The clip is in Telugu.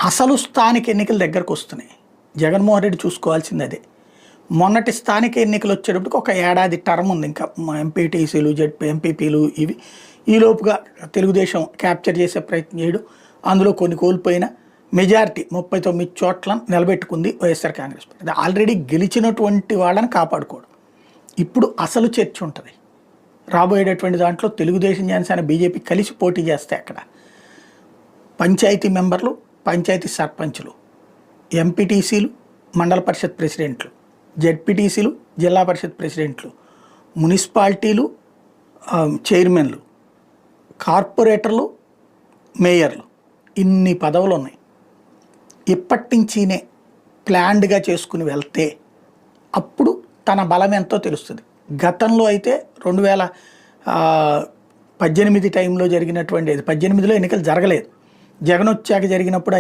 అసలు స్థానిక ఎన్నికలు దగ్గరకు వస్తున్నాయి. జగన్మోహన్ రెడ్డి చూసుకోవాల్సింది అదే. మొన్నటి స్థానిక ఎన్నికలు వచ్చేటప్పటికి ఒక ఏడాది టర్మ్ ఉంది. ఇంకా ఎంపీటీసీలు, ఎంపీపీలు ఇవి ఈలోపుగా తెలుగుదేశం క్యాప్చర్ చేసే ప్రయత్నం చేయడం, అందులో కొన్ని కోల్పోయిన మెజారిటీ 39 చోట్ల నిలబెట్టుకుంది వైఎస్ఆర్ కాంగ్రెస్ పార్టీ. ఆల్రెడీ గెలిచినటువంటి వాళ్ళని కాపాడుకోవడం. ఇప్పుడు అసలు చర్చ ఉంటుంది. రాబోయేటటువంటి దాంట్లో తెలుగుదేశం, జనసేన, బీజేపీ కలిసి పోటీ చేస్తే అక్కడ పంచాయతీ మెంబర్లు, పంచాయతీ సర్పంచులు, ఎంపీటీసీలు, మండల పరిషత్ ప్రెసిడెంట్లు, జెడ్పీటీసీలు, జిల్లా పరిషత్ ప్రెసిడెంట్లు, మున్సిపాలిటీలు చైర్మన్లు, కార్పొరేటర్లు, మేయర్లు, ఇన్ని పదవులు ఉన్నాయి. ఇప్పటి నుంచినే ప్లాన్డ్గా చేసుకుని వెళ్తే అప్పుడు తన బలం ఎంతో తెలుస్తుంది. గతంలో అయితే 2018 టైంలో జరిగినటువంటి 18లో ఎన్నికలు జరగలేదు. జగన్ వచ్చాక జరిగినప్పుడు